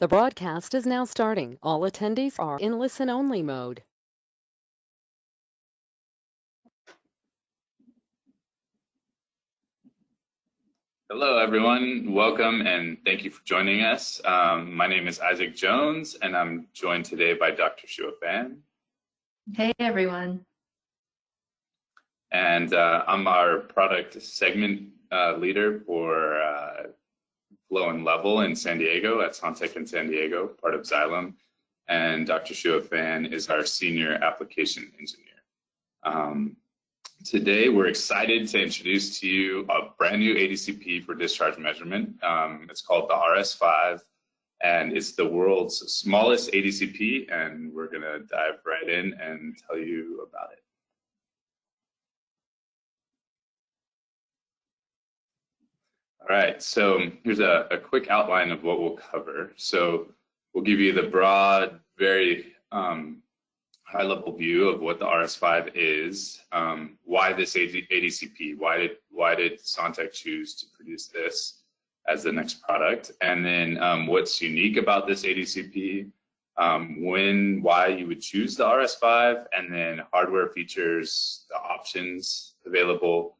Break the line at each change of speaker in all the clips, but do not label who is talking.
The broadcast is now starting. All attendees are in listen-only mode.
Hello, everyone. Welcome and thank you for joining us. My name is Isaac Jones, and I'm joined today by Dr. Xue Fan.
Hey, everyone.
And I'm our product segment leader for Flow and Level in San Diego at SonTek in San Diego, part of Xylem. And Dr. Xue Fan is our senior application engineer. Today, we're excited to introduce to you a brand new ADCP for discharge measurement. It's called the RS5, and it's the world's smallest ADCP, and we're going to dive right in and tell you about it. All right, so here's a quick outline of what we'll cover. So we'll give you the broad, very high-level view of what the RS5 is, why this ADCP, why did SonTek choose to produce this as the next product, and then what's unique about this ADCP, why you would choose the RS5, and then hardware features, the options available,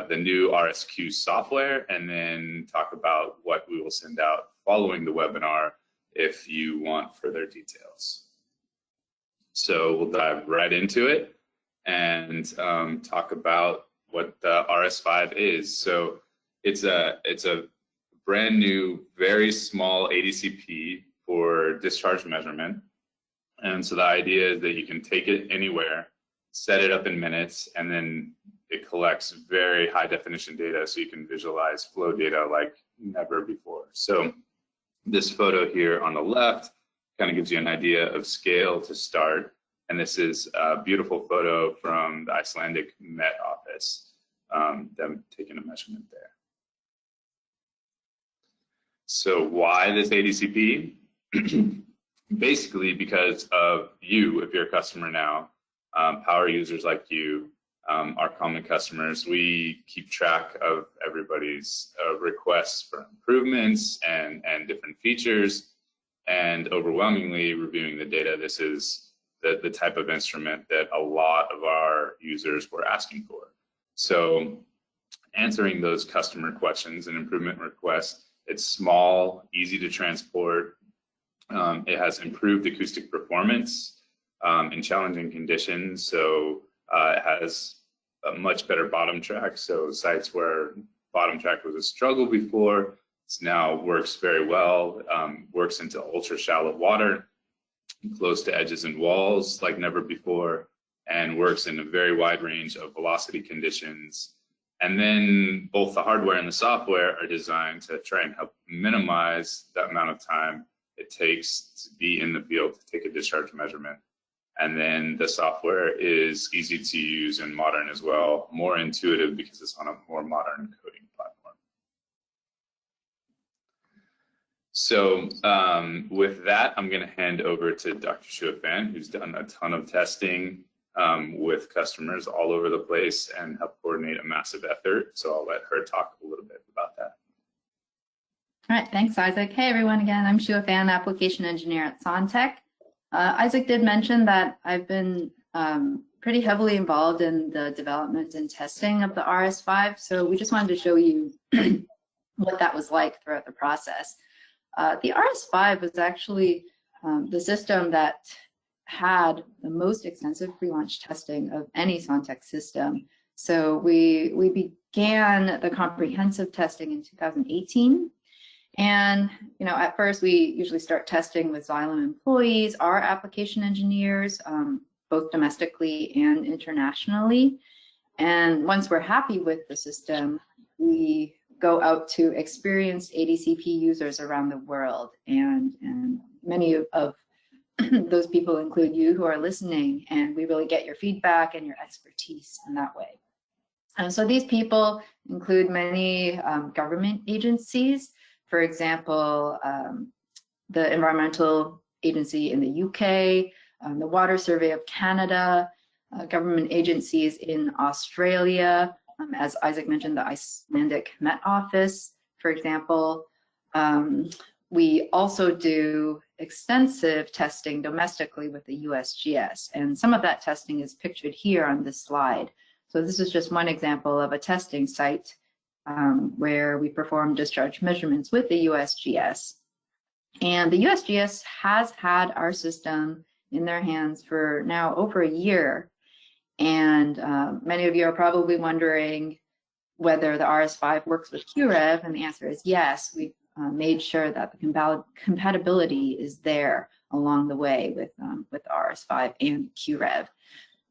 the new RSQ software, and then talk about what we will send out following the webinar if you want further details. So we'll dive right into it and talk about what the RS5 is. So it's a brand new, very small ADCP for discharge measurement. And so the idea is that you can take it anywhere, set it up in minutes, and then it collects very high definition data so you can visualize flow data like never before. So this photo here on the left kind of gives you an idea of scale to start. And this is a beautiful photo from the Icelandic Met Office, them taking a measurement there. So why this ADCP? Basically because of you, if you're a customer now, power users like you, our common customers, we keep track of everybody's requests for improvements and different features. And overwhelmingly reviewing the data, this is the type of instrument that a lot of our users were asking for. So answering those customer questions and improvement requests, it's small, easy to transport. It has improved acoustic performance in challenging conditions. So it has a much better bottom track. So sites where bottom track was a struggle before, it now works very well, works into ultra shallow water, close to edges and walls like never before, and works in a very wide range of velocity conditions. And then both the hardware and the software are designed to try and help minimize the amount of time it takes to be in the field to take a discharge measurement. And then the software is easy to use and modern as well, more intuitive because it's on a more modern coding platform. So with that, I'm going to hand over to Dr. Xue Fan, who's done a ton of testing with customers all over the place and helped coordinate a massive effort. So I'll let her talk a little bit about that.
All right, thanks, Isaac. Hey, everyone, again, I'm Xue Fan, application engineer at SonTek. Isaac did mention that I've been pretty heavily involved in the development and testing of the RS5, so we just wanted to show you what that was like throughout the process. The RS5 was actually the system that had the most extensive pre-launch testing of any SonTek system. So we began the comprehensive testing in 2018. And at first we usually start testing with Xylem employees, our application engineers, both domestically and internationally. And once we're happy with the system, we go out to experienced ADCP users around the world. And many of those people include you who are listening, and we really get your feedback and your expertise in that way. So these people include many government agencies. For example, the Environmental Agency in the UK, the Water Survey of Canada, government agencies in Australia, as Isaac mentioned, the Icelandic Met Office, for example. we also do extensive testing domestically with the USGS, and some of that testing is pictured here on this slide. So this is just one example of a testing site where we perform discharge measurements with the USGS. And the USGS has had our system in their hands for now over a year. And many of you are probably wondering whether the RS5 works with QREV, and the answer is yes. We've made sure that the compatibility is there along the way with RS5 and QREV.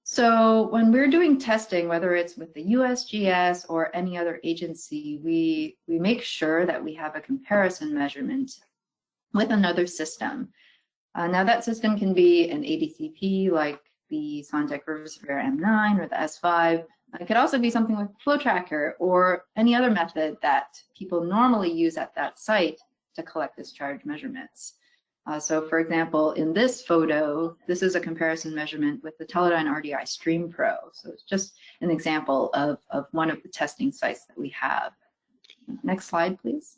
So when we're doing testing, whether it's with the USGS or any other agency, we make sure that we have a comparison measurement with another system. Now that system can be an ADCP like the SonTek River Surveyor M9 or the S5. It could also be something like Flow Tracker or any other method that people normally use at that site to collect discharge measurements. So for example, in this photo, this is a comparison measurement with the Teledyne RDI Stream Pro. So it's just an example of one of the testing sites that we have. Next slide, please.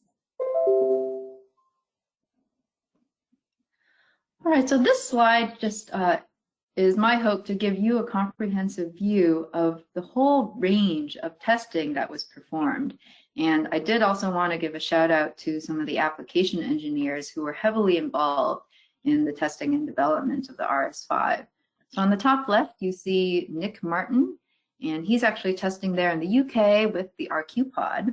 All right, so this slide just is my hope to give you a comprehensive view of the whole range of testing that was performed. And I did also want to give a shout out to some of the application engineers who were heavily involved in the testing and development of the RS5. So on the top left, you see Nick Martin, and he's actually testing there in the UK with the RQ pod.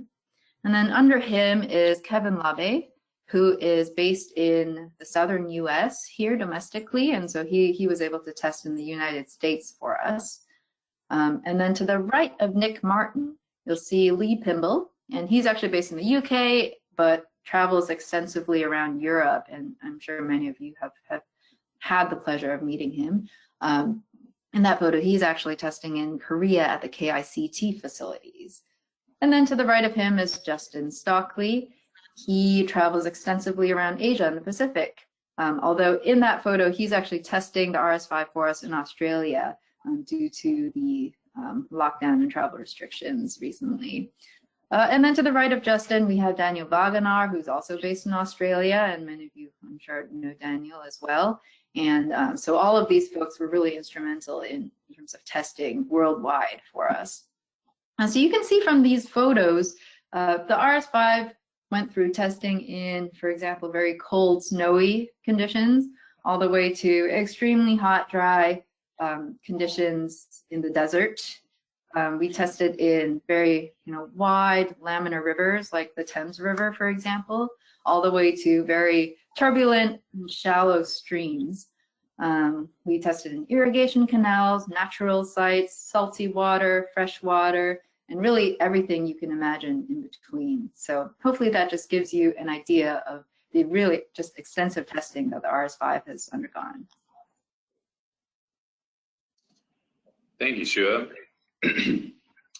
And then under him is Kevin Labe, who is based in the southern US here domestically. And so he was able to test in the United States for us. And then to the right of Nick Martin, you'll see Lee Pimble, and he's actually based in the UK, but travels extensively around Europe. And I'm sure many of you have had the pleasure of meeting him. In that photo, he's actually testing in Korea at the KICT facilities. And then to the right of him is Justin Stockley. He travels extensively around Asia and the Pacific. Although in that photo, he's actually testing the RS5 for us in Australia due to the lockdown and travel restrictions recently. And then to the right of Justin, we have Daniel Wagenaar, who's also based in Australia, and many of you, I'm sure, know Daniel as well. And so all of these folks were really instrumental in terms of testing worldwide for us. So you can see from these photos, the RS5 went through testing in, for example, very cold, snowy conditions, all the way to extremely hot, dry conditions in the desert. We tested in very, wide laminar rivers like the Thames River, for example, all the way to very turbulent and shallow streams. We tested in irrigation canals, natural sites, salty water, fresh water, and really everything you can imagine in between. So hopefully that just gives you an idea of the really just extensive testing that the RS5 has undergone.
Thank you, Xue.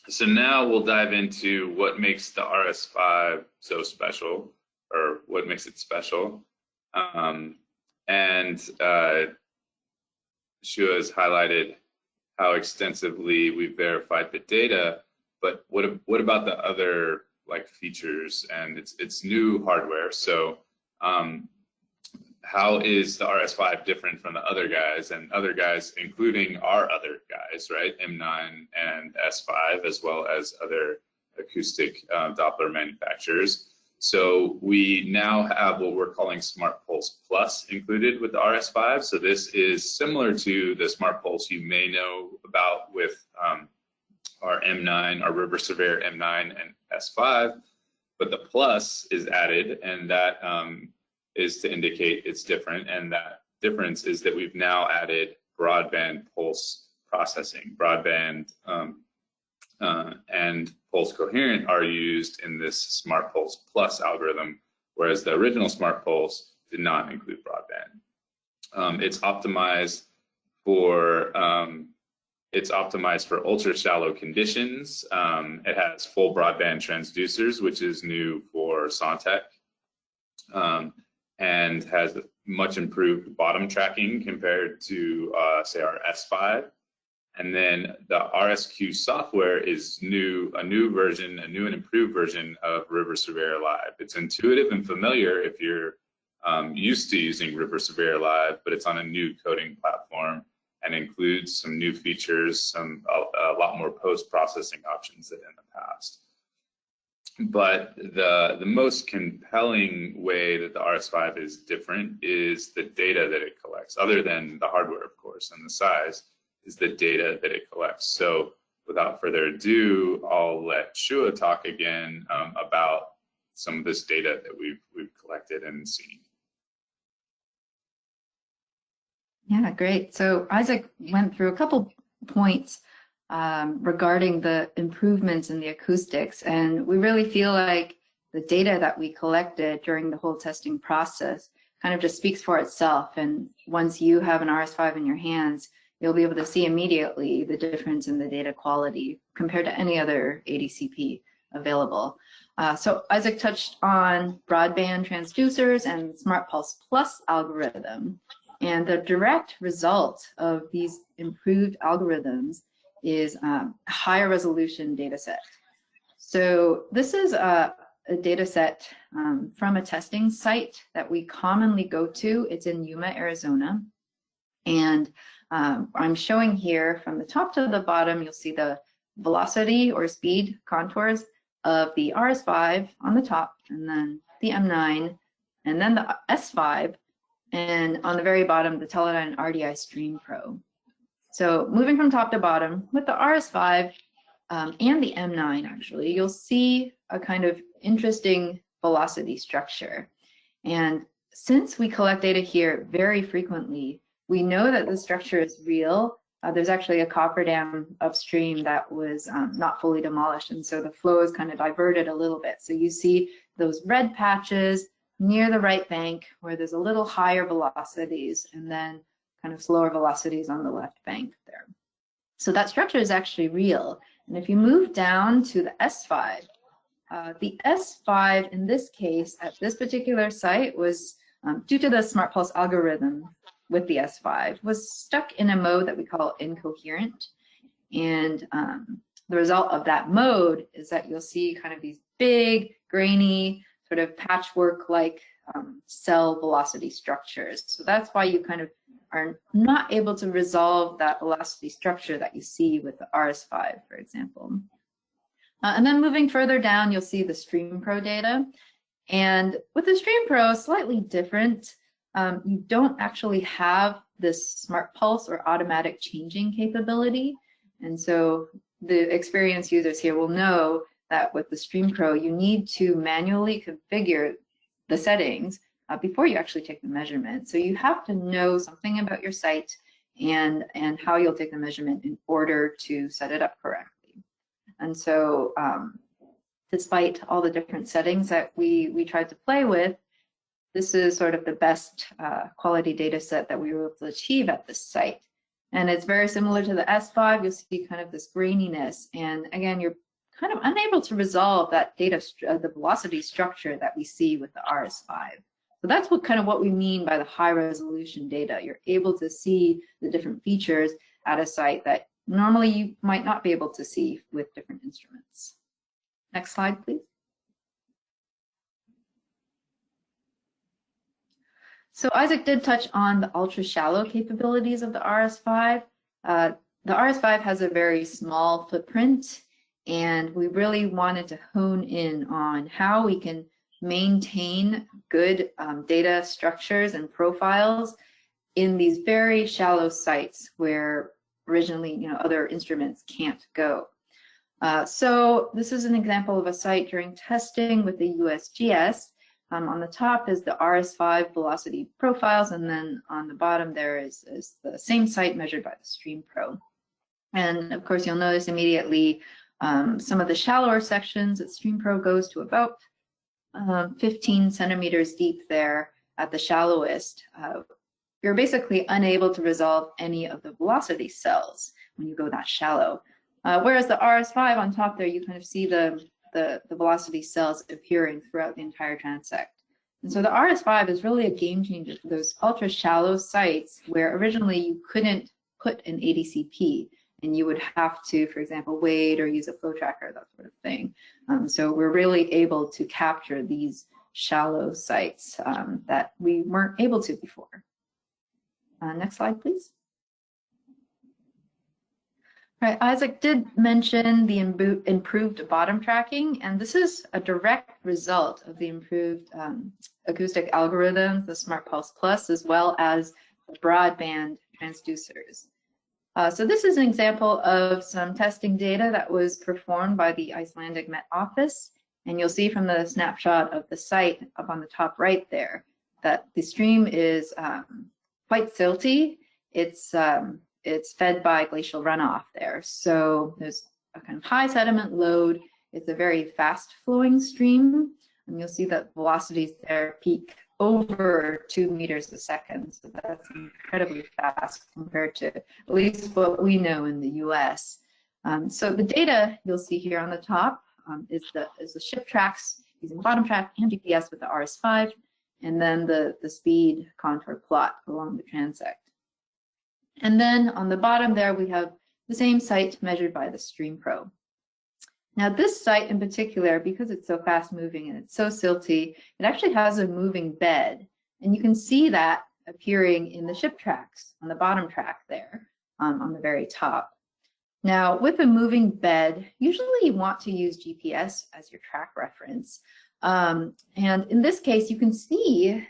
So now we'll dive into what makes the RS5 so special, or what makes it special. And Xue has highlighted how extensively we've verified the data. But what about the other features and its new hardware? So how is the RS5 different from the other guys, and other guys including our other guys, right? M9 and S5, as well as other acoustic Doppler manufacturers. So we now have what we're calling SmartPulse Plus included with the RS5. So this is similar to the SmartPulse you may know about with our M9, our River Surveyor M9 and S5, but the plus is added, and that is to indicate it's different. And that difference is that we've now added broadband pulse processing. Broadband and pulse coherent are used in this SmartPulse Plus algorithm, whereas the original SmartPulse did not include broadband. It's optimized for ultra shallow conditions. It has full broadband transducers, which is new for SonTek, and has much improved bottom tracking compared to, say, our S5. And then the RSQ software is a new and improved version of River Surveyor Live. It's intuitive and familiar if you're used to using River Surveyor Live, but it's on a new coding platform and includes some new features, a lot more post-processing options than in the past. But the most compelling way that the RS5 is different is the data that it collects, other than the hardware, of course, and the size, is the data that it collects. So without further ado, I'll let Xue talk again about some of this data that we've collected and seen.
Yeah, great. So Isaac went through a couple points regarding the improvements in the acoustics, and we really feel like the data that we collected during the whole testing process kind of just speaks for itself. And once you have an RS5 in your hands, you'll be able to see immediately the difference in the data quality compared to any other ADCP available. So Isaac touched on broadband transducers and SmartPulse Plus algorithm. And the direct result of these improved algorithms is a higher resolution data set. So this is a data set from a testing site that we commonly go to. It's in Yuma, Arizona. And I'm showing here from the top to the bottom, you'll see the velocity or speed contours of the RS5 on the top, and then the M9, and then the S5, and on the very bottom, the Teledyne RDI Stream Pro. So moving from top to bottom, with the RS5 and the M9, actually, you'll see a kind of interesting velocity structure. And since we collect data here very frequently, we know that the structure is real. There's actually a copper dam upstream that was not fully demolished, and so the flow is kind of diverted a little bit. So you see those red patches near the right bank where there's a little higher velocities, and then kind of slower velocities on the left bank there. So that structure is actually real. And if you move down to the S5, the S5 in this case at this particular site was, due to the SmartPulse algorithm with the S5, was stuck in a mode that we call incoherent. And the result of that mode is that you'll see kind of these big, grainy, sort of patchwork-like cell velocity structures. So that's why you kind of are not able to resolve that velocity structure that you see with the RS5, for example. And then moving further down, you'll see the Stream Pro data. And with the Stream Pro, slightly different. You don't actually have this SmartPulse or automatic changing capability. And so the experienced users here will know that with the Stream Pro, you need to manually configure the settings before you actually take the measurement. So you have to know something about your site and how you'll take the measurement in order to set it up correctly. And so despite all the different settings that we tried to play with, this is sort of the best quality data set that we were able to achieve at this site. And it's very similar to the S5. You'll see kind of this graininess. And again, you're kind of unable to resolve that data, the velocity structure that we see with the RS5. So that's what we mean by the high resolution data. You're able to see the different features at a site that normally you might not be able to see with different instruments. Next slide, please. So Isaac did touch on the ultra shallow capabilities of the RS5. The RS5 has a very small footprint, and we really wanted to hone in on how we can maintain good data structures and profiles in these very shallow sites where originally other instruments can't go. So this is an example of a site during testing with the USGS. On the top is the RS5 velocity profiles, and then on the bottom there is the same site measured by the Stream Pro. And of course, you'll notice immediately some of the shallower sections that Stream Pro goes to about 15 centimeters deep there at the shallowest. You're basically unable to resolve any of the velocity cells when you go that shallow. Whereas the RS5 on top there, you kind of see the velocity cells appearing throughout the entire transect. And so the RS5 is really a game changer for those ultra shallow sites where originally you couldn't put an ADCP and you would have to, for example, wait or use a flow tracker, that sort of thing. So we're really able to capture these shallow sites that we weren't able to before. Next slide, please. Right, Isaac did mention the improved bottom tracking, and this is a direct result of the improved acoustic algorithms, the SmartPulse Plus, as well as the broadband transducers. So this is an example of some testing data that was performed by the Icelandic Met Office, and you'll see from the snapshot of the site up on the top right there that the stream is quite silty. It's fed by glacial runoff there. So there's a kind of high sediment load. It's a very fast flowing stream. And you'll see that velocities there peak over 2 meters a second. So that's incredibly fast compared to at least what we know in the US. So the data you'll see here on the top is the ship tracks using bottom track and GPS with the RS5, and then the speed contour plot along the transect. And then on the bottom there, we have the same site measured by the StreamPro. Now this site in particular, because it's so fast moving and it's so silty, it actually has a moving bed. And you can see that appearing in the ship tracks on the bottom track there on the very top. Now with a moving bed, usually you want to use GPS as your track reference. And in this case, you can see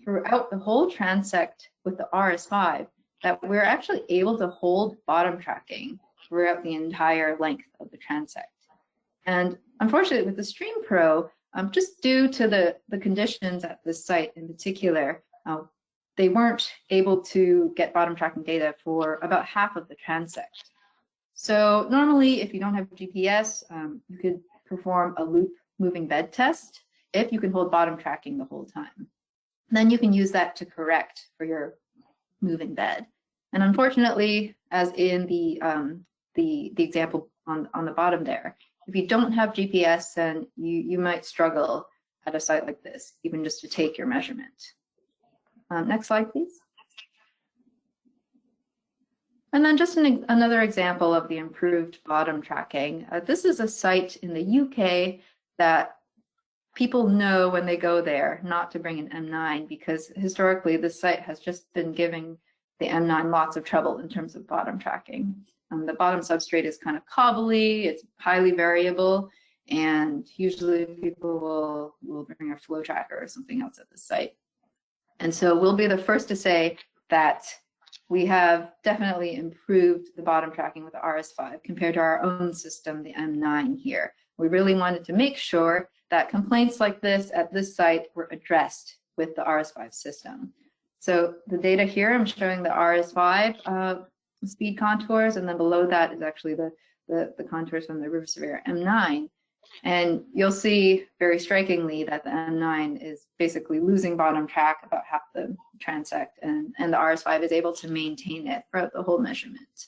throughout the whole transect with the RS5 that we're actually able to hold bottom tracking throughout the entire length of the transect. And unfortunately with the StreamPro, just due to the conditions at this site in particular, they weren't able to get bottom tracking data for about half of the transect. So normally if you don't have GPS, you could perform a loop moving bed test if you can hold bottom tracking the whole time. Then you can use that to correct for your moving bed. And unfortunately, as in the example on the bottom there, if you don't have GPS, then you might struggle at a site like this, even just to take your measurement. Next slide, please. And then just another example of the improved bottom tracking. This is a site in the UK that people know when they go there not to bring an M9, because historically this site has just been giving the M9 lots of trouble in terms of bottom tracking. The bottom substrate is kind of cobbly, it's highly variable, and usually people will bring a flow tracker or something else at the site. And so we'll be the first to say that we have definitely improved the bottom tracking with the RS5 compared to our own system, the M9 here. We really wanted to make sure that complaints like this at this site were addressed with the RS5 system. So the data here, I'm showing the RS5 speed contours, and then below that is actually the contours from the River Severe M9. And you'll see very strikingly that the M9 is basically losing bottom track about half the transect, and the RS5 is able to maintain it throughout the whole measurement.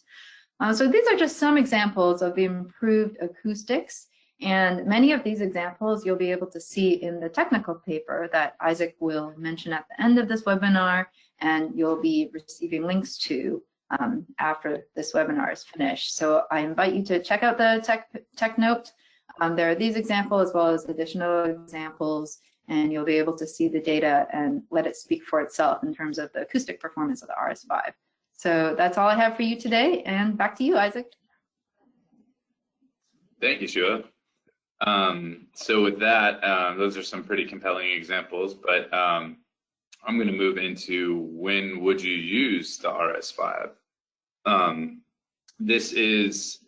So these are just some examples of the improved acoustics. And many of these examples you'll be able to see in the technical paper that Isaac will mention at the end of this webinar, and you'll be receiving links to after this webinar is finished. So I invite you to check out the tech note. There are these examples as well as additional examples, and you'll be able to see the data and let it speak for itself in terms of the acoustic performance of the RS5. So that's all I have for you today, and back to you, Isaac.
Thank you, Xue. So with that, those are some pretty compelling examples, but I'm going to move into when would you use the RS5? This is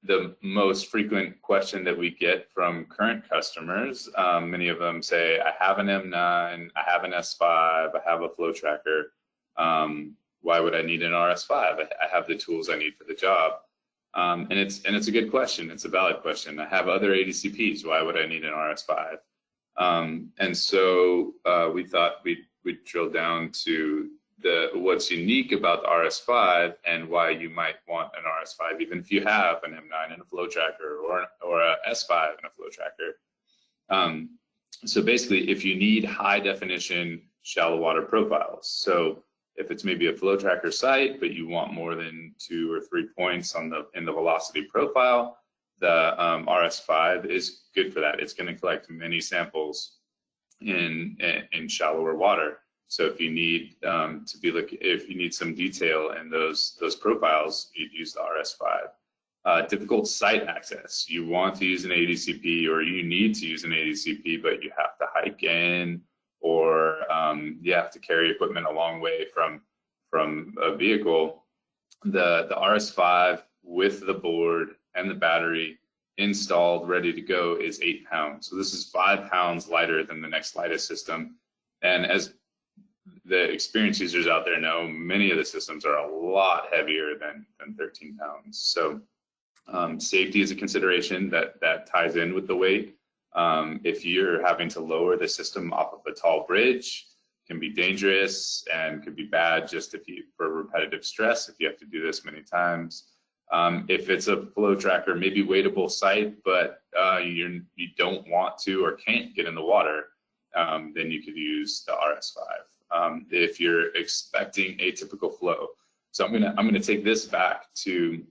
the most frequent question that we get from current customers. Many of them say, I have an M9, I have an S5, I have a flow tracker. Why would I need an RS5? I have the tools I need for the job. And it's a good question. It's a valid question. I have other ADCPs. Why would I need an RS5? And so we thought we'd drill down to what's unique about the RS5 and why you might want an RS5, even if you have an M9 and a flow tracker or a S5 and a flow tracker. So basically, if you need high definition shallow water profiles, so if it's maybe a flow tracker site, but you want more than 2 or 3 points in the velocity profile, the RS5 is good for that. It's going to collect many samples in shallower water. So if you need if you need some detail in those profiles, you'd use the RS5. Difficult site access. You want to use an ADCP, or you need to use an ADCP, but you have to hike in, or you have to carry equipment a long way from a vehicle. The RS5 with the board and the battery installed, ready to go, is 8 pounds. So this is 5 pounds lighter than the next lightest system. And as the experienced users out there know, many of the systems are a lot heavier than 13 pounds. So safety is a consideration that ties in with the weight. If you're having to lower the system off of a tall bridge, it can be dangerous and could be bad just for repetitive stress if you have to do this many times. If it's a flow tracker, maybe weightable site, but you don't want to or can't get in the water, then you could use the RS5. If you're expecting atypical flow, so I'm gonna take this back to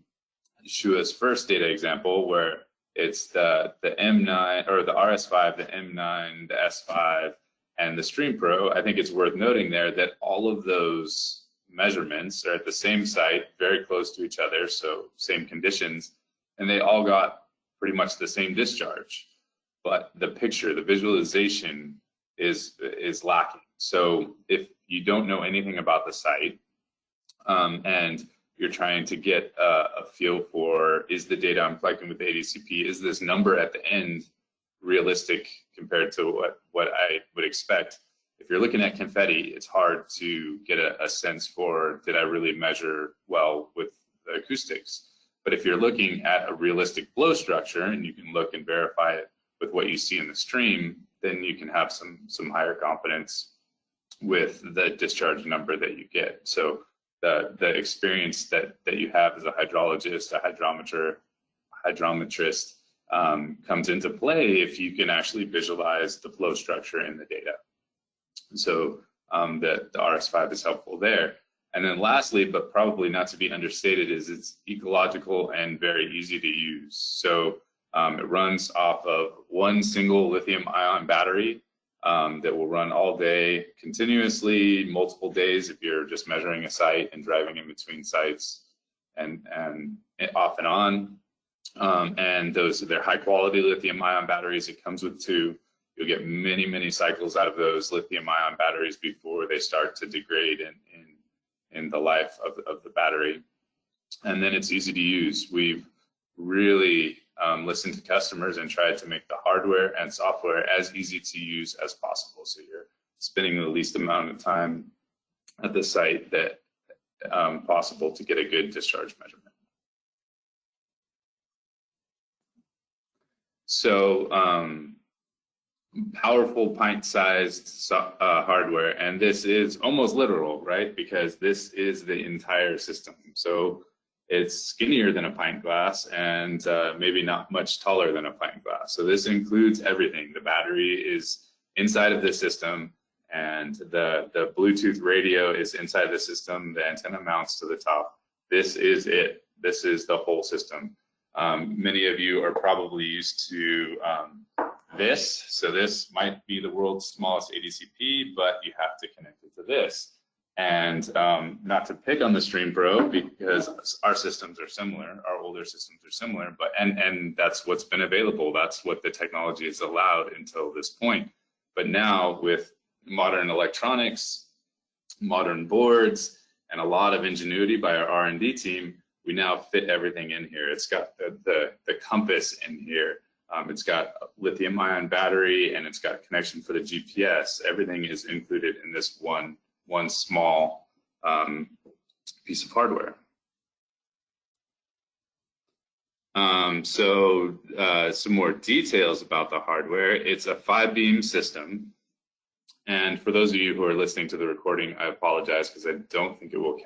Xue's first data example, where it's the M9 or the RS5, the M9, the S5, and the Stream Pro. I think it's worth noting there that all of those measurements are at the same site, very close to each other, so same conditions, and they all got pretty much the same discharge. But the picture, the visualization is lacking. So if you don't know anything about the site, and you're trying to get a feel for, is the data I'm collecting with the ADCP, is this number at the end realistic compared to what I would expect? If you're looking at confetti, it's hard to get a sense for, did I really measure well with the acoustics? But if you're looking at a realistic flow structure, and you can look and verify it with what you see in the stream, then you can have some higher confidence with the discharge number that you get. So the experience that you have as a hydrologist, a hydrometrist, comes into play if you can actually visualize the flow structure in the data. So the RS5 is helpful there. And then lastly, but probably not to be understated, is it's ecological and very easy to use. So it runs off of one single lithium-ion battery that will run all day continuously, multiple days if you're just measuring a site and driving in between sites and off and on. And they're high-quality lithium-ion batteries. It comes with 2. You'll get many, many cycles out of those lithium-ion batteries before they start to degrade in the life of the battery. And then it's easy to use. We've really listened to customers and tried to make the hardware and software as easy to use as possible. So you're spending the least amount of time at the site that possible to get a good discharge measurement. So powerful pint-sized hardware, and this is almost literal, right? Because this is the entire system. So it's skinnier than a pint glass and maybe not much taller than a pint glass. So this includes everything. The battery is inside of the system, and the Bluetooth radio is inside the system. The antenna mounts to the top. This is it. This is the whole system. Many of you are probably used to this. So this might be the world's smallest ADCP, but you have to connect it to this. And not to pick on the Stream Pro, because our systems are similar, our older systems are similar, but and that's what's been available. That's what the technology has allowed until this point. But now with modern electronics, modern boards, and a lot of ingenuity by our R&D team, we now fit everything in here. It's got the compass in here. It's got a lithium-ion battery, and it's got connection for the GPS. Everything is included in this one small piece of hardware. Some more details about the hardware. It's a 5-beam system. And for those of you who are listening to the recording, I apologize because I don't think it will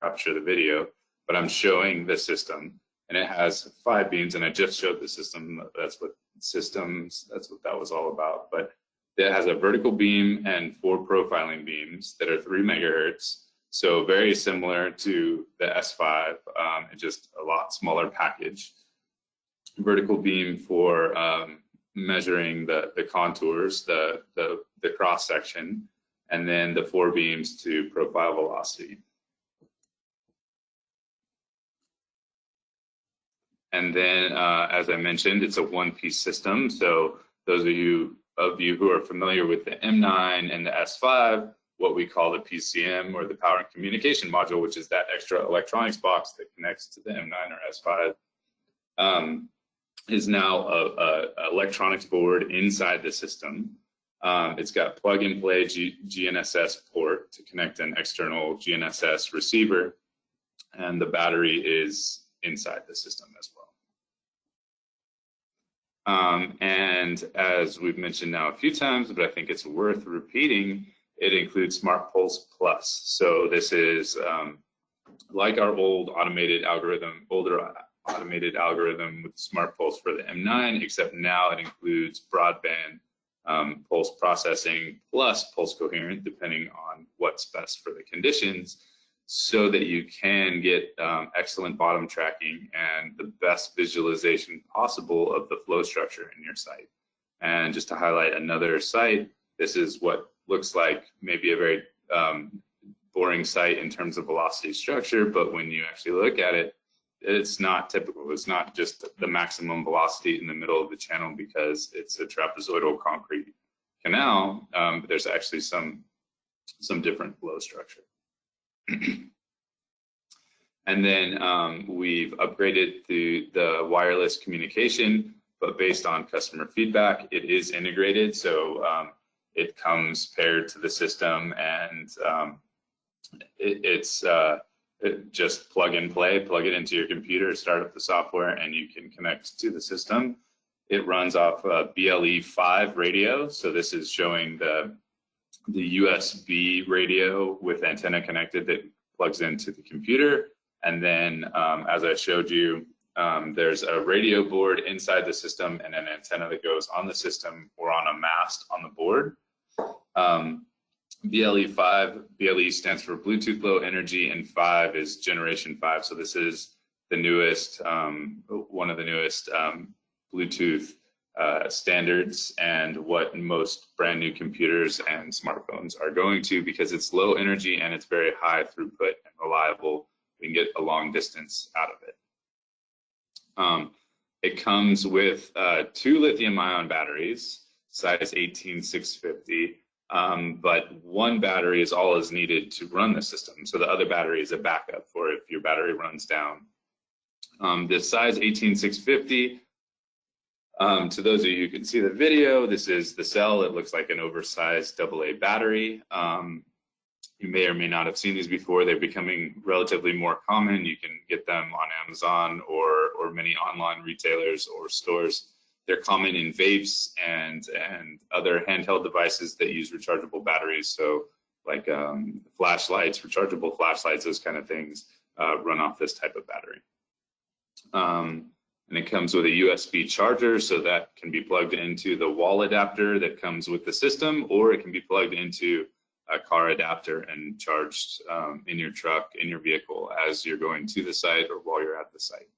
capture the video, but I'm showing the system, and it has 5 beams, and I just showed the system. That's what that was all about. But it has a vertical beam and 4 profiling beams that are 3 megahertz. So very similar to the S5, just a lot smaller package. Vertical beam for measuring the contours, the cross section, and then the 4 beams to profile velocity. And then, as I mentioned, it's a one-piece system. So those of you who are familiar with the M9 and the S5, what we call the PCM, or the power and communication module, which is that extra electronics box that connects to the M9 or S5, is now a electronics board inside the system. It's got plug-and-play GNSS port to connect an external GNSS receiver, and the battery is inside the system as well. And as we've mentioned now a few times, but I think it's worth repeating, it includes SmartPulse Plus. So this is like our older automated algorithm with SmartPulse for the M9, except now it includes broadband pulse processing plus pulse coherent, depending on what's best for the conditions, so that you can get excellent bottom tracking and the best visualization possible of the flow structure in your site. And just to highlight another site, this is what looks like maybe a very boring site in terms of velocity structure, but when you actually look at it, it's not typical. It's not just the maximum velocity in the middle of the channel because it's a trapezoidal concrete canal, but there's actually some different flow structure. And then we've upgraded the wireless communication, but based on customer feedback, it is integrated. So it comes paired to the system, and it's just plug and play, plug it into your computer, start up the software, and you can connect to the system. It runs off a BLE5 radio. So this is showing the USB radio with antenna connected that plugs into the computer. And then, as I showed you, there's a radio board inside the system and an antenna that goes on the system or on a mast on the board. BLE5, BLE stands for Bluetooth Low Energy, and 5 is Generation 5. So this is the newest, one of the newest Bluetooth standards, and what most brand new computers and smartphones are going to, because it's low energy and it's very high throughput and reliable. We can get a long distance out of it. It comes with 2 lithium-ion batteries, size 18650, but 1 battery is all is needed to run the system. So the other battery is a backup for if your battery runs down. This size 18650, to those of you who can see the video, this is the cell. It looks like an oversized AA battery. You may or may not have seen these before. They're becoming relatively more common. You can get them on Amazon or many online retailers or stores. They're common in vapes and other handheld devices that use rechargeable batteries. So like flashlights, rechargeable flashlights, those kind of things run off this type of battery. And it comes with a USB charger, so that can be plugged into the wall adapter that comes with the system, or it can be plugged into a car adapter and charged in your truck, in your vehicle, as you're going to the site or while you're at the site.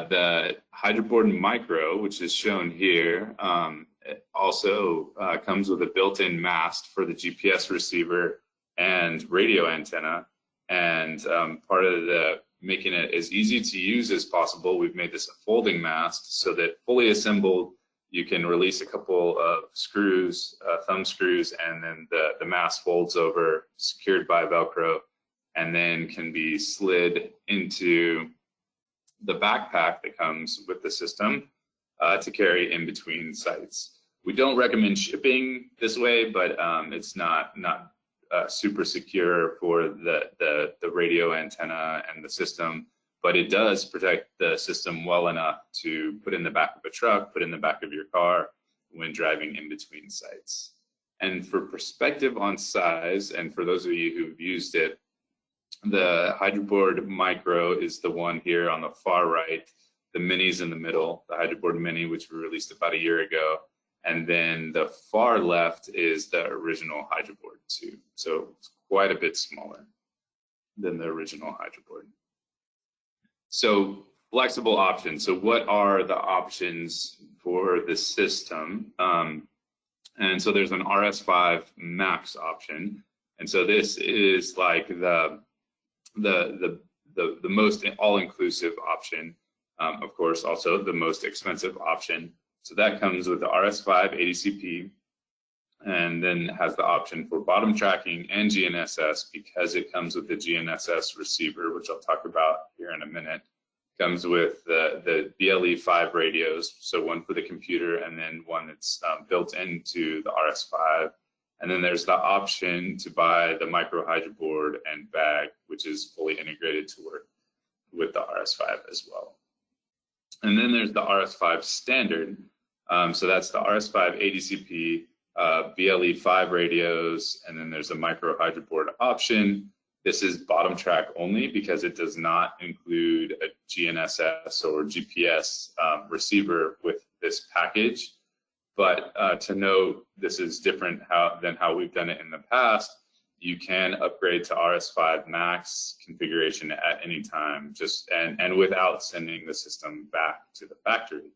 The Hydroboard Micro, which is shown here, it also comes with a built-in mast for the GPS receiver and radio antenna. And part of the making it as easy to use as possible, we've made this a folding mast so that fully assembled, you can release a couple of screws, thumb screws, and then the mast folds over, secured by Velcro, and then can be slid into the backpack that comes with the system to carry in between sites. We don't recommend shipping this way, but it's not super secure for the radio antenna and the system, but it does protect the system well enough to put in the back of a truck, put in the back of your car when driving in between sites. And for perspective on size, and for those of you who've used it, the Hydroboard Micro is the one here on the far right. The Mini's in the middle, the Hydroboard Mini, which we released about a year ago. And then the far left is the original Hydroboard 2. So it's quite a bit smaller than the original Hydroboard. So flexible options. So what are the options for the system? And so there's an RS5 Max option. And so this is like the most all-inclusive option. Of course, also the most expensive option. So that comes with the RS5 ADCP, and then has the option for bottom tracking and GNSS because it comes with the GNSS receiver, which I'll talk about here in a minute. Comes with the BLE5 radios, so one for the computer and then one that's built into the RS5. And then there's the option to buy the micro hydro board and bag, which is fully integrated to work with the RS5 as well. And then there's the RS5 standard. So that's the RS5 ADCP, BLE5 radios, and then there's a micro hydro board option. This is bottom track only because it does not include a GNSS or GPS receiver with this package. But to note, this is different than how we've done it in the past. You can upgrade to RS5 Max configuration at any time, and without sending the system back to the factory.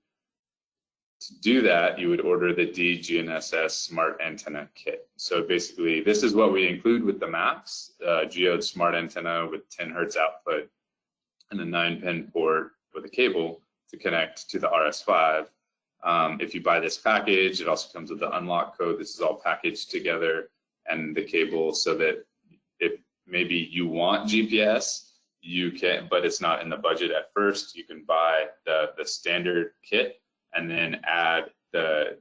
To do that, you would order the DGNSS Smart Antenna Kit. So basically, this is what we include with the Max, geode smart antenna with 10 hertz output and a 9-pin port with a cable to connect to the RS5. If you buy this package, it also comes with the unlock code. This is all packaged together, and the cable, so that if maybe you want GPS, you can, but it's not in the budget at first, you can buy the standard kit and then add the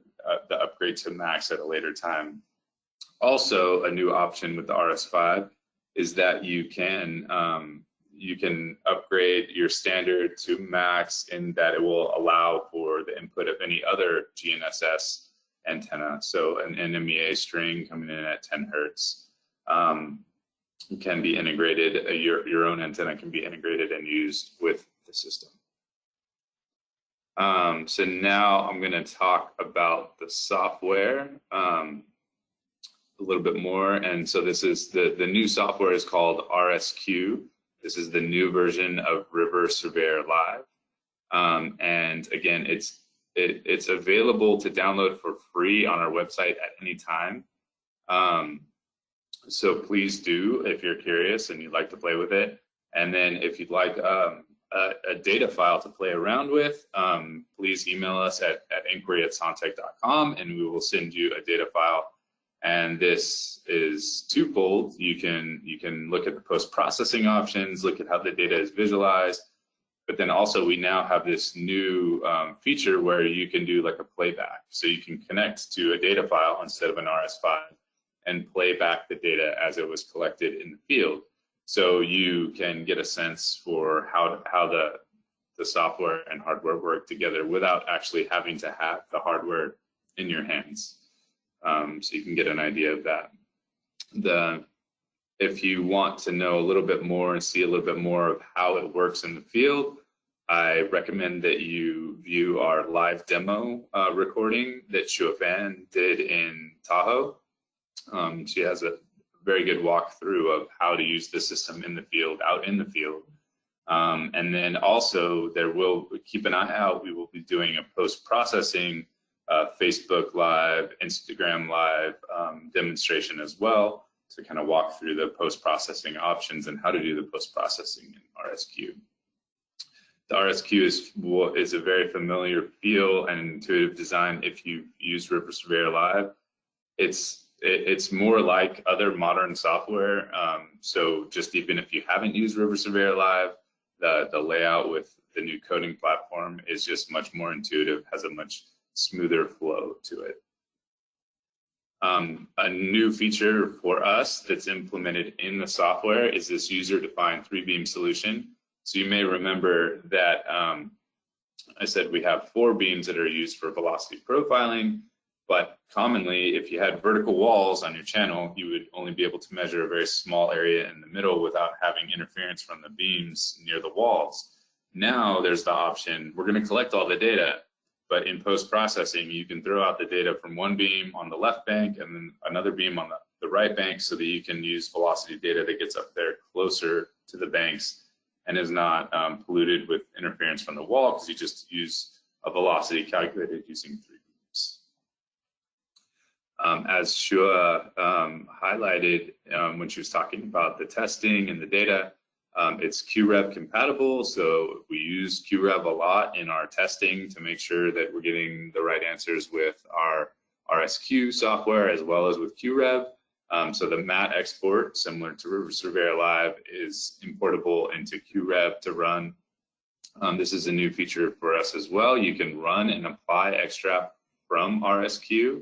upgrade to Max at a later time. Also, a new option with the RS5 is that you can upgrade your standard to Max in that it will allow for the input of any other GNSS antenna. So an NMEA string coming in at 10 hertz can be integrated. Your own antenna can be integrated and used with the system. So now I'm going to talk about the software a little bit more. And so this is the new software is called RSQ. This is the new version of River Surveyor Live. And again, it's available to download for free on our website at any time. So please do if you're curious and you'd like to play with it. And then if you'd like a data file to play around with, please email us at inquiry@sontech.com and we will send you a data file. And this is twofold. You can look at the post-processing options, look at how the data is visualized, but then also we now have this new feature where you can do like a playback. So you can connect to a data file instead of an RS5 and play back the data as it was collected in the field. So you can get a sense for how the software and hardware work together without actually having to have the hardware in your hands. So you can get an idea of that. If you want to know a little bit more and see a little bit more of how it works in the field, I recommend that you view our live demo recording that Xue Fan did in Tahoe. She has a very good walkthrough of how to use the system in the field, out in the field. And then also keep an eye out, we will be doing a post-processing Facebook Live, Instagram Live demonstration as well to kind of walk through the post-processing options and how to do the post-processing in RSQ. The RSQ is a very familiar feel and intuitive design if you've used River Surveyor Live. It's more like other modern software. So just even if you haven't used River Surveyor Live, the layout with the new coding platform is just much more intuitive, has a much smoother flow to it. A new feature for us that's implemented in the software is this user-defined 3-beam solution. So you may remember that I said we have 4 beams that are used for velocity profiling, but commonly if you had vertical walls on your channel, you would only be able to measure a very small area in the middle without having interference from the beams near the walls. Now there's the option, we're going to collect all the data, but in post-processing, you can throw out the data from one beam on the left bank and then another beam on the right bank so that you can use velocity data that gets up there closer to the banks and is not polluted with interference from the wall, because you just use a velocity calculated using 3 groups. As Xue highlighted when she was talking about the testing and the data, it's QRev compatible, so we use QRev a lot in our testing to make sure that we're getting the right answers with our RSQ software as well as with QRev. So the MAT export, similar to River Surveyor Live, is importable into QRev to run. This is a new feature for us as well. You can run and apply extract from RSQ.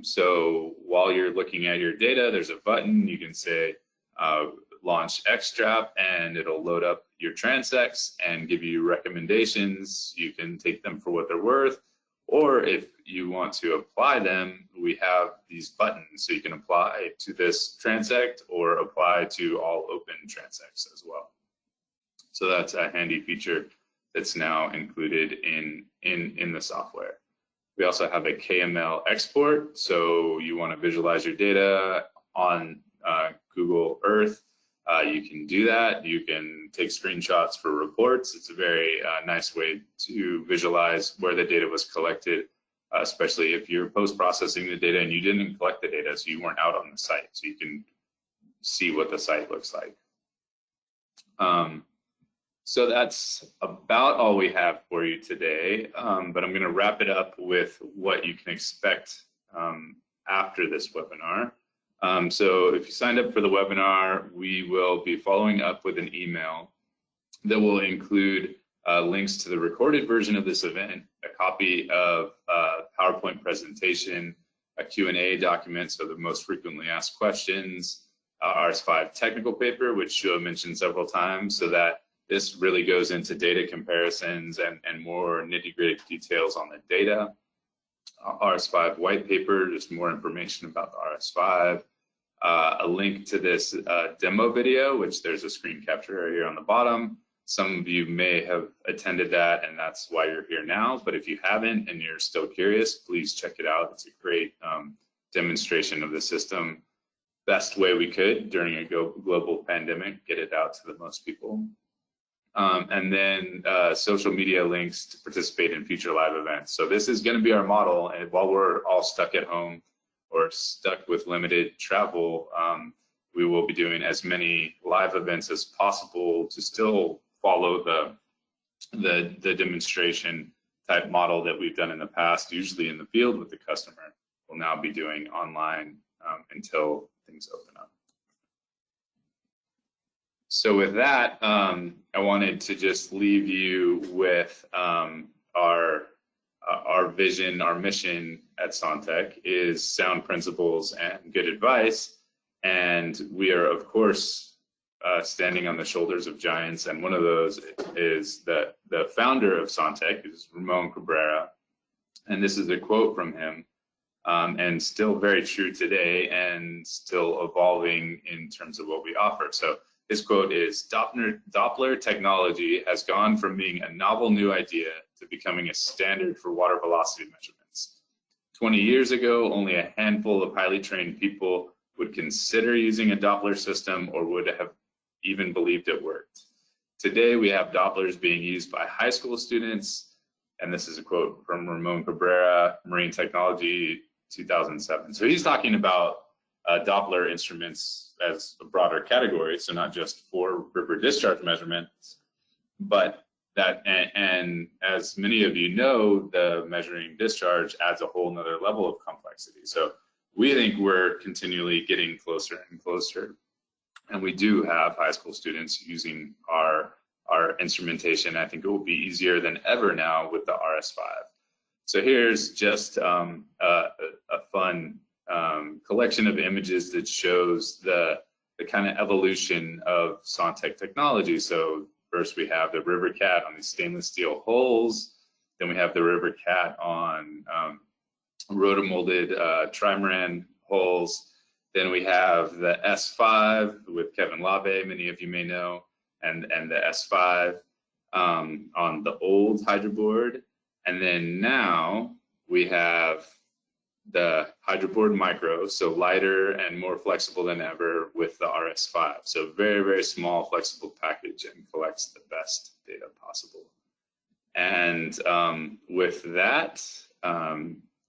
So while you're looking at your data, there's a button. You can say launch extract, and it'll load up your transects and give you recommendations. You can take them for what they're worth, or if you want to apply them, we have these buttons. So you can apply to this transect or apply to all open transects as well. So that's a handy feature that's now included in the software. We also have a KML export. So you want to visualize your data on Google Earth. You can do that. You can take screenshots for reports. It's a very nice way to visualize where the data was collected, especially if you're post-processing the data and you didn't collect the data, so you weren't out on the site. So you can see what the site looks like. So that's about all we have for you today, but I'm going to wrap it up with what you can expect after this webinar. So if you signed up for the webinar, we will be following up with an email that will include links to the recorded version of this event, a copy of a PowerPoint presentation, a Q&A document, so the most frequently asked questions, RS5 technical paper, which Xue mentioned several times, so that this really goes into data comparisons and more nitty-gritty details on the data. RS5 white paper, just more information about the RS5. A link to this demo video, which there's a screen capture area here on the bottom. Some of you may have attended that, and that's why you're here now. But if you haven't and you're still curious, please check it out. It's a great demonstration of the system. Best way we could during a global pandemic, get it out to the most people. And then social media links to participate in future live events. So this is going to be our model, and while we're all stuck at home or stuck with limited travel, we will be doing as many live events as possible to still follow the demonstration type model that we've done in the past, usually in the field with the customer. We'll now be doing online until things open up. So with that, I wanted to just leave you with our vision, our mission at SonTek is sound principles and good advice. And we are, of course, standing on the shoulders of giants. And one of those is the founder of SonTek, is Ramon Cabrera. And this is a quote from him, and still very true today and still evolving in terms of what we offer. So his quote is, Doppler technology has gone from being a novel new idea to becoming a standard for water velocity measurements. 20 years ago, only a handful of highly trained people would consider using a Doppler system or would have even believed it worked. Today, we have Dopplers being used by high school students, and this is a quote from Ramon Cabrera, Marine Technology, 2007. So he's talking about Doppler instruments as a broader category, so not just for river discharge measurements, but that, and as many of you know, the measuring discharge adds a whole nother level of complexity. So we think we're continually getting closer and closer, and we do have high school students using our instrumentation. I think it will be easier than ever now with the RS5. So here's just a fun collection of images that shows the kind of evolution of SonTek technology. So first we have the River Cat on these stainless steel hulls. Then we have the River Cat on rotomolded trimaran hulls. Then we have the S5 with Kevin Labe, many of you may know, and the S5 on the old hydroboard. And then now we have the HydroBoard Micro, so lighter and more flexible than ever with the RS5. So very, very small, flexible package and collects the best data possible. And with that,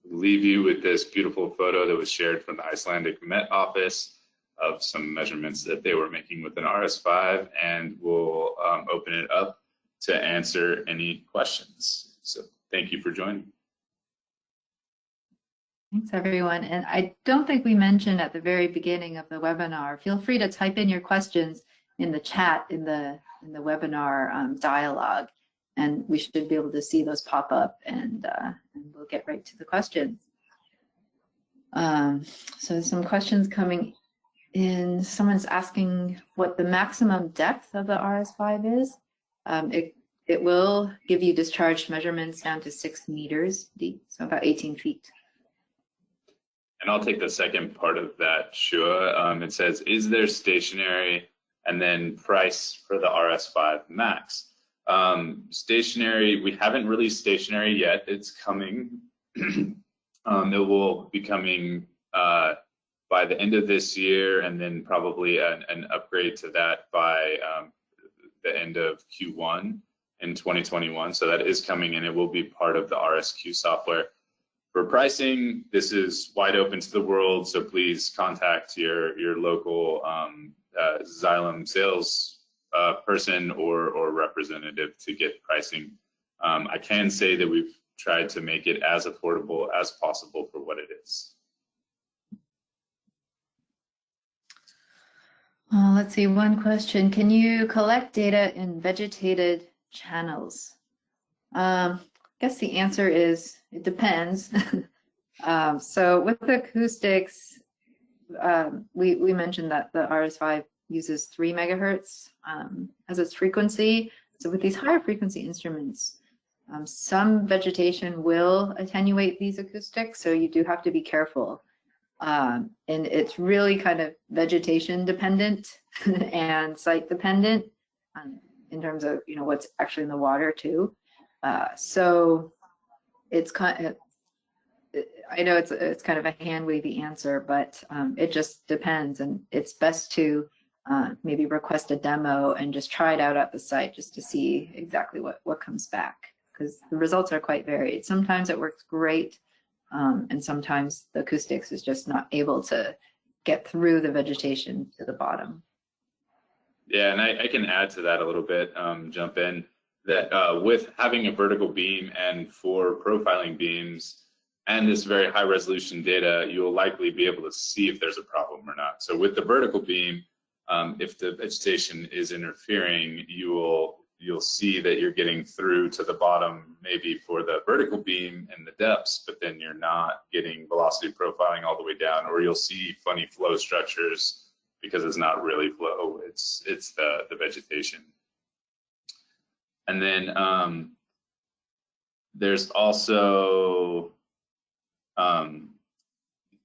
leave you with this beautiful photo that was shared from the Icelandic Met Office of some measurements that they were making with an RS5, and we'll open it up to answer any questions. So thank you for joining.
Thanks, everyone. And I don't think we mentioned at the very beginning of the webinar, feel free to type in your questions in the chat in the webinar dialogue, and we should be able to see those pop up, and we'll get right to the questions. So some questions coming in. Someone's asking what the maximum depth of the RS5 is. It will give you discharge measurements down to 6 meters deep, so about 18 feet.
And I'll take the second part of that, Xue. It says, is there stationary, and then price for the RS5 Max? Stationary, we haven't released stationary yet. It's coming. It will be coming by the end of this year, and then probably an upgrade to that by the end of Q1 in 2021. So that is coming, and it will be part of the RSQ software. For pricing, this is wide open to the world, so please contact your local Xylem sales person or representative to get pricing. I can say that we've tried to make it as affordable as possible for what it is.
Let's see, one question. Can you collect data in vegetated channels? I guess the answer is it depends. So with the acoustics, we mentioned that the RS5 uses 3 megahertz as its frequency. So with these higher frequency instruments, some vegetation will attenuate these acoustics, so you do have to be careful. And it's really kind of vegetation dependent and site dependent in terms of what's actually in the water too. So it's kind of, I know it's kind of a hand wavy answer, but it just depends, and it's best to maybe request a demo and just try it out at the site just to see exactly what comes back, because the results are quite varied. Sometimes it works great, and sometimes the acoustics is just not able to get through the vegetation to the bottom.
Yeah, and I can add to that a little bit, jump in, that with having a vertical beam and for profiling beams and this very high resolution data, you'll likely be able to see if there's a problem or not. So with the vertical beam, if the vegetation is interfering, you'll see that you're getting through to the bottom maybe for the vertical beam and the depths, but then you're not getting velocity profiling all the way down, or you'll see funny flow structures because it's not really flow, it's the vegetation. And then there's also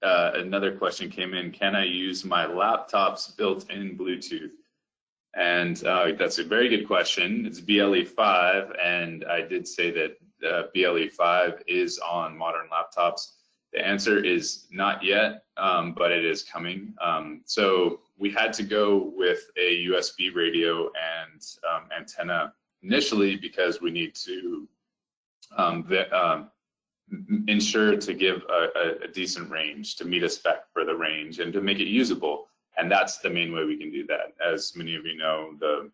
another question came in, can I use my laptop's built-in Bluetooth? And that's a very good question. It's BLE5, and I did say that BLE5 is on modern laptops. The answer is not yet, but it is coming. So we had to go with a USB radio and antenna initially because we need to ensure to give a decent range, to meet a spec for the range and to make it usable. And that's the main way we can do that. As many of you know, the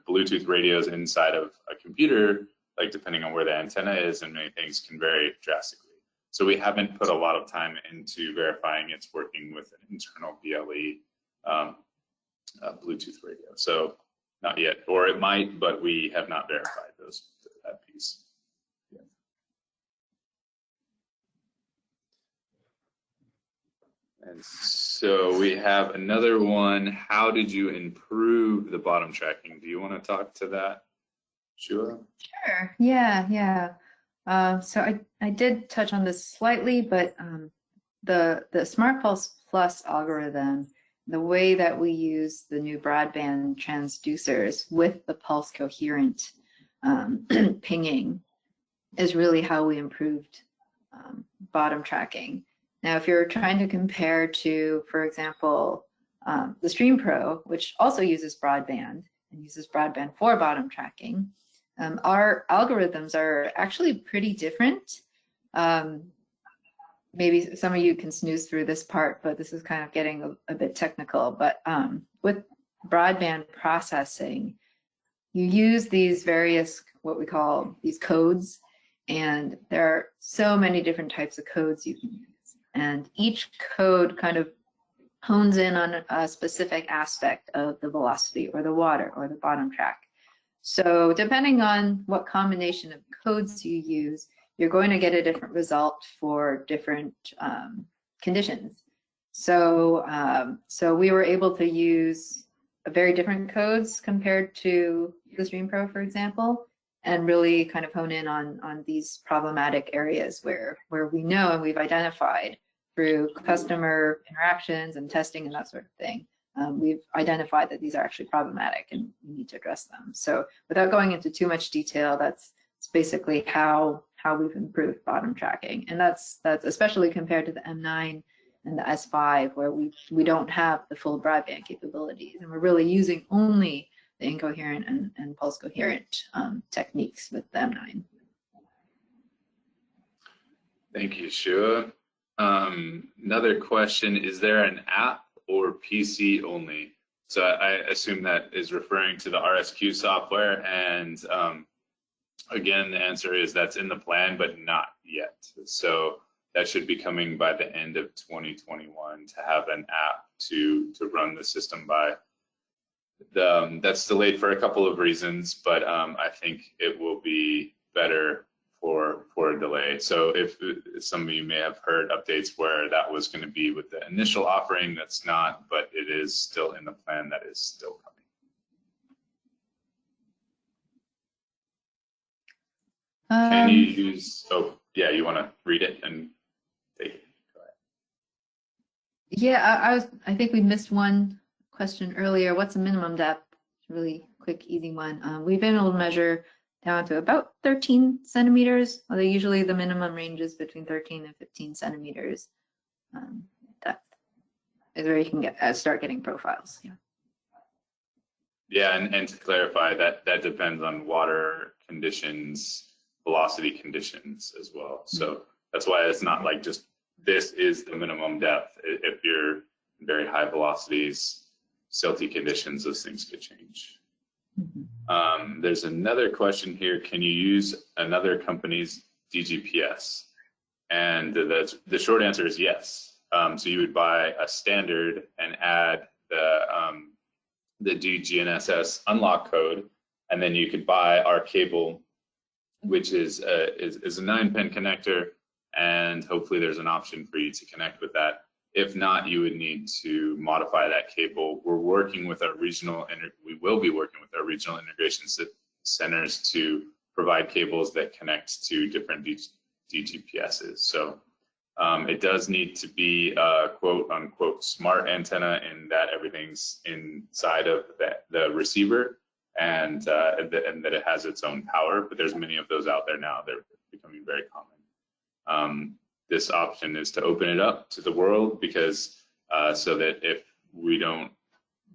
Bluetooth radios inside of a computer, like depending on where the antenna is and many things, can vary drastically. So we haven't put a lot of time into verifying it's working with an internal BLE Bluetooth radio. So not yet, or it might, but we have not verified that piece. Yeah. And so we have another one. How did you improve the bottom tracking? Do you want to talk to that, Xue?
Sure. Yeah. So I did touch on this slightly, but the SmartPulse Plus algorithm, the way that we use the new broadband transducers with the pulse coherent pinging is really how we improved bottom tracking. Now, if you're trying to compare to, for example, the Stream Pro, which also uses broadband and uses broadband for bottom tracking, our algorithms are actually pretty different. Maybe some of you can snooze through this part, but this is kind of getting a bit technical. But with broadband processing, you use these various, what we call these codes, and there are so many different types of codes you can use. And each code kind of hones in on a specific aspect of the velocity or the water or the bottom track. So depending on what combination of codes you use, you're going to get a different result for different conditions. So we were able to use very different codes compared to the Stream Pro, for example, and really kind of hone in on these problematic areas where we know and we've identified through customer interactions and testing and that sort of thing. We've identified that these are actually problematic and we need to address them. So without going into too much detail, that's basically how we've improved bottom tracking. And that's especially compared to the M9 and the S5, where we don't have the full broadband capabilities. And we're really using only the incoherent and pulse coherent techniques with the M9.
Thank you, Xue. Another question, is there an app or PC only? So I assume that is referring to the RSQ software, and again, the answer is that's in the plan, but not yet. So that should be coming by the end of 2021 to have an app to run the system by. That's delayed for a couple of reasons, but I think it will be better for a delay. So if some of you may have heard updates where that was going to be with the initial offering, that's not, but it is still in the plan, that is still coming. Can you use, oh yeah, you want to read it and take it? Go ahead.
Yeah, I think we missed one question earlier. What's the minimum depth? Really quick, easy one. We've been able to measure down to about 13 centimeters, although usually the minimum range is between 13 and 15 centimeters. Depth is where you can start getting profiles. Yeah.
Yeah, and to clarify, that depends on water conditions, velocity conditions as well. So that's why it's not like just this is the minimum depth. If you're in very high velocities, silty conditions, those things could change. There's another question here. Can you use another company's DGPS? And the short answer is yes. So you would buy a standard and add the DGNSS unlock code, and then you could buy our cable, which is a 9-pin connector, and hopefully there's an option for you to connect with that. If not, you would need to modify that cable. We're working with our we will be working with our regional integration centers to provide cables that connect to different DGPSs. So it does need to be a quote unquote smart antenna in that everything's inside of the receiver and that it has its own power, but there's many of those out there now. They're becoming very common. This option is to open it up to the world because so that if we don't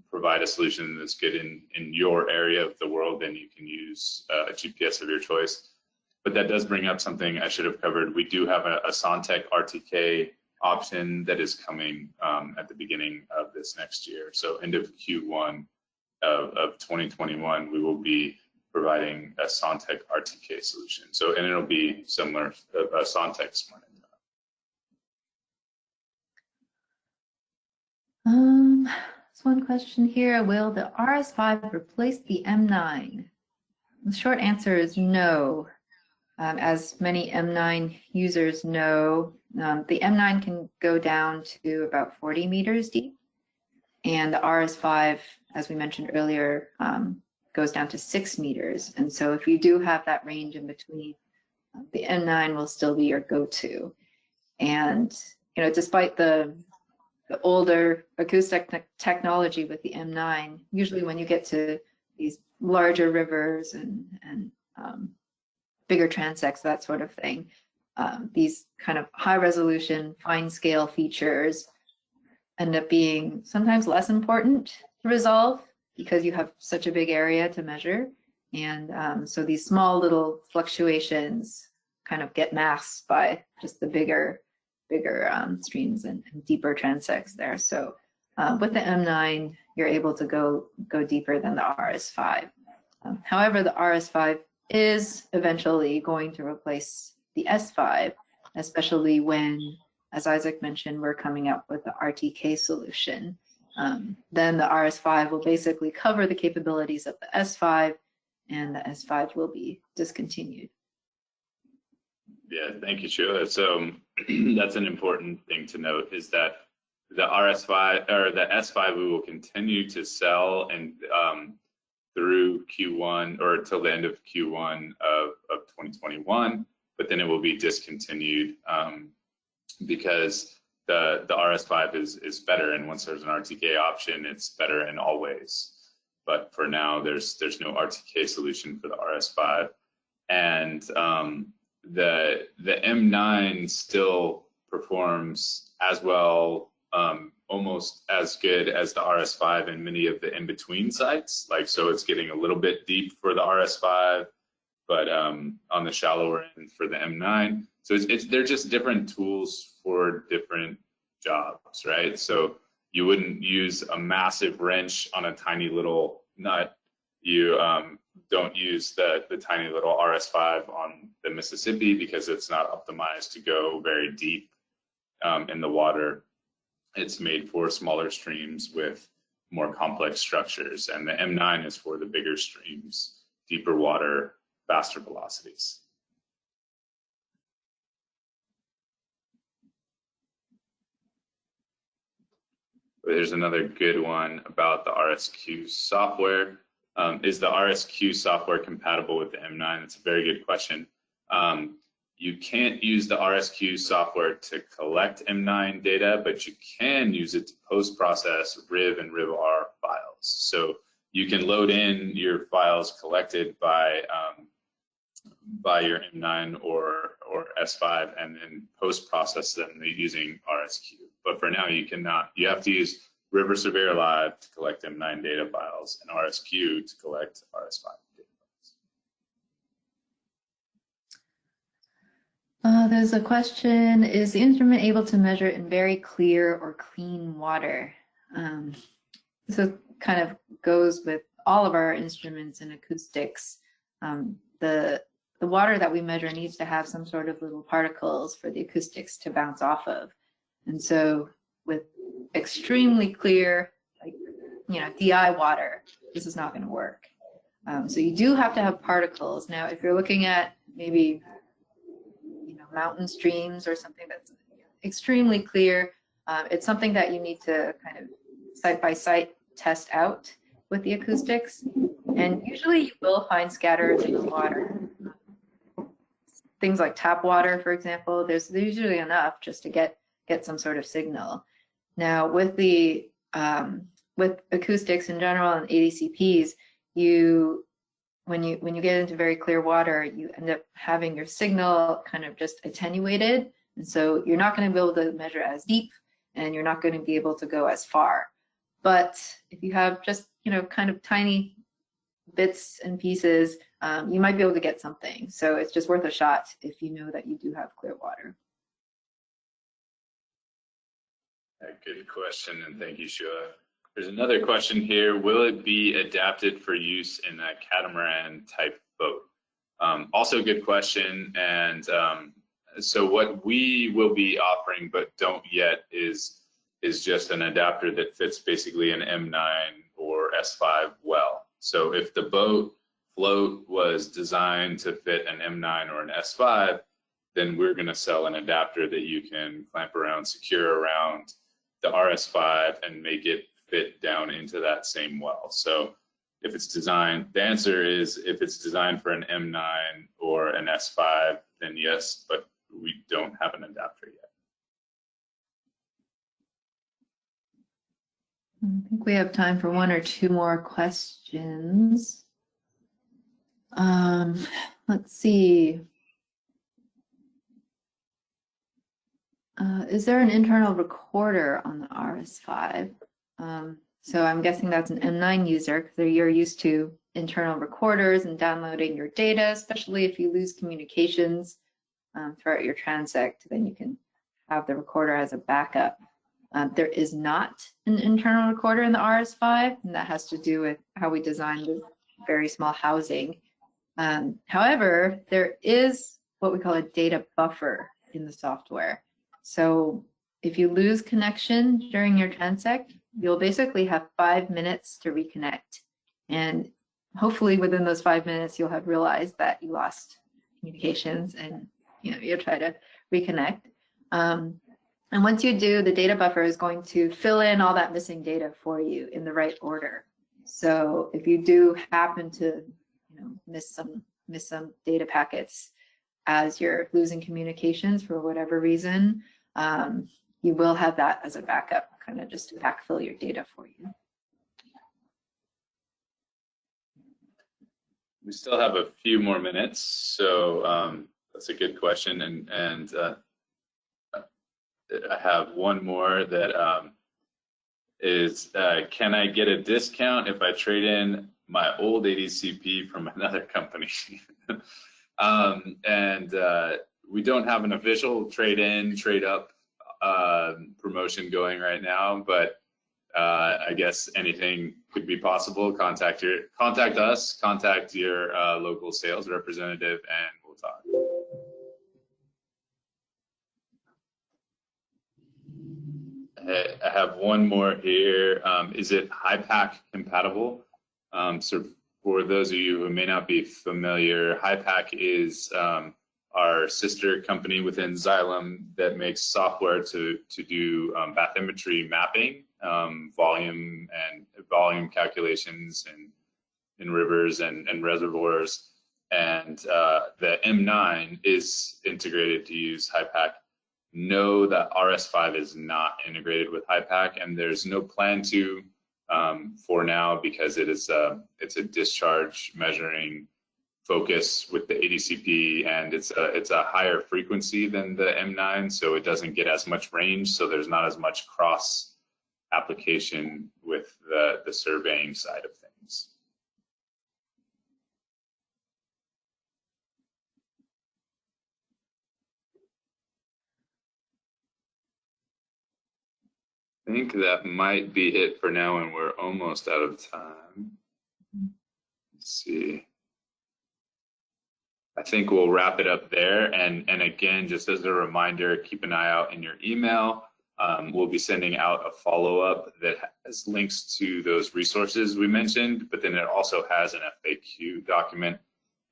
provide a solution that's good in your area of the world, then you can use a GPS of your choice. But that does bring up something I should have covered. We do have a SonTek RTK option that is coming at the beginning of this next year. So end of Q1 of 2021, we will be providing a SonTek RTK solution. So, and it'll be similar to a SonTek smart antenna.
There's one question here. Will the RS5 replace the M9? The short answer is no. As many M9 users know, the M9 can go down to about 40 meters deep, and the RS5, as we mentioned earlier, goes down to 6 meters. And so if you do have that range in between, the M9 will still be your go-to. And you know, despite the older acoustic technology with the M9, usually when you get to these larger rivers and bigger transects, that sort of thing, these kind of high resolution, fine scale features end up being sometimes less important to resolve because you have such a big area to measure. And so these small little fluctuations kind of get masked by just the bigger streams and deeper transects there. So with the M9, you're able to go deeper than the RS5. However, the RS5 is eventually going to replace the S5, especially when, as Isaac mentioned, we're coming up with the RTK solution. Then the RS5 will basically cover the capabilities of the S5, and the S5 will be discontinued.
Yeah, thank you, Xue. So that's an important thing to note, is that the RS5 or the S5 we will continue to sell and through Q1 or till the end of Q1 of 2021, but then it will be discontinued because the RS5 is better, and once there's an RTK option, it's better in all ways. But for now, there's no RTK solution for the RS5, and the M9 still performs as well, almost as good as the RS5 in many of the in-between sites. Like, so it's getting a little bit deep for the RS5, but on the shallower end for the M9. So they're just different tools for different jobs, right? So you wouldn't use a massive wrench on a tiny little nut. You don't use the tiny little RS5 on the Mississippi because it's not optimized to go very deep in the water. It's made for smaller streams with more complex structures, and the M9 is for the bigger streams, deeper water, faster velocities. There's another good one about the RSQ software. Is the RSQ software compatible with the M9? That's a very good question. You can't use the RSQ software to collect M9 data, but you can use it to post-process RIV and RIV-R files. So you can load in your files collected by your M9 or S5 and then post-process them using RSQ. But for now, you cannot. You have to use River Surveyor Live to collect M9 data files and RSQ to collect RS5 data
files. There's a question, is the instrument able to measure in very clear or clean water? So kind of goes with all of our instruments and acoustics. The water that we measure needs to have some sort of little particles for the acoustics to bounce off of. And so with extremely clear, like, DI water, this is not going to work. So you do have to have particles. Now, if you're looking at maybe, mountain streams or something that's extremely clear, it's something that you need to kind of site by site test out with the acoustics. And usually you will find scatters in the water. Things like tap water, for example, there's usually enough just to get some sort of signal. Now, with the with acoustics in general and ADCPs, when you get into very clear water, you end up having your signal kind of just attenuated, and so you're not going to be able to measure as deep, and you're not going to be able to go as far. But if you have just kind of tiny bits and pieces, you might be able to get something. So it's just worth a shot if you know that you do have clear water.
Good question, and thank you, Xue. There's another question here. Will it be adapted for use in a catamaran type boat? Also a good question. And so what we will be offering but don't yet is just an adapter that fits basically an M9 or S5 well. So if the boat float was designed to fit an M9 or an S5, then we're going to sell an adapter that you can clamp around, secure around the RS5 and make it fit down into that same well. So if it's designed, the answer is if it's designed for an M9 or an S5, then yes, but we don't have an adapter yet.
I think we have time for one or two more questions. Let's see. Is there an internal recorder on the RS5? So I'm guessing that's an M9 user because you're used to internal recorders and downloading your data, especially if you lose communications throughout your transect, then you can have the recorder as a backup. There is not an internal recorder in the RS5, and that has to do with how we designed the very small housing. However, there is what we call a data buffer in the software. So if you lose connection during your transect, you'll basically have 5 minutes to reconnect. And hopefully within those 5 minutes, you'll have realized that you lost communications and you'll try to reconnect. And once you do, the data buffer is going to fill in all that missing data for you in the right order. So if you do happen to miss some data packets as you're losing communications for whatever reason, you will have that as a backup, kind of just to backfill your data for you.
We still have a few more minutes, so that's a good question, and I have one more that is, can I get a discount if I trade in my old ADCP from another company? We don't have an official trade-in, trade-up promotion going right now, but I guess anything could be possible. Contact us, contact your local sales representative, and we'll talk. I have one more here. Is it HYPACK compatible? So for those of you who may not be familiar, HYPACK is our sister company within Xylem that makes software to do bathymetry mapping, volume calculations in rivers and reservoirs. And the M9 is integrated to use HYPACK. Know that RS5 is not integrated with HYPACK, and there's no plan to for now, because it's a discharge measuring focus with the ADCP, and it's a higher frequency than the M9, so it doesn't get as much range, so there's not as much cross application with the surveying side of things. I think that might be it for now, and we're almost out of time. Let's see. I think we'll wrap it up there. And again, just as a reminder, keep an eye out in your email. We'll be sending out a follow-up that has links to those resources we mentioned, but then it also has an FAQ document.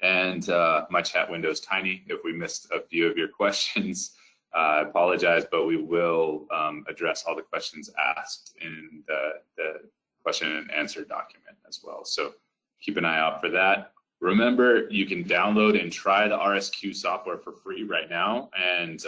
And my chat window is tiny. If we missed a few of your questions, I apologize, but we will address all the questions asked in the question and answer document as well. So keep an eye out for that. Remember, you can download and try the RSQ software for free right now, and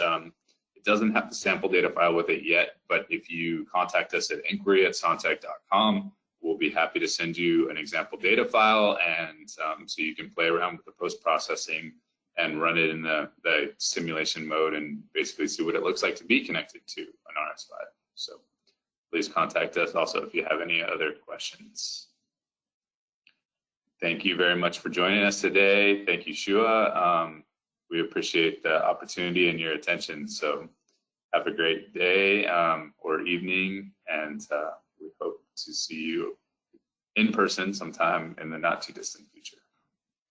it doesn't have the sample data file with it yet, but if you contact us at inquiry@sontek.com, we'll be happy to send you an example data file, and so you can play around with the post-processing and run it in the simulation mode and basically see what it looks like to be connected to an RS5. So please contact us also if you have any other questions. Thank you very much for joining us today. Thank you, Xue. We appreciate the opportunity and your attention. So have a great day or evening, and we hope to see you in person sometime in the not too distant future.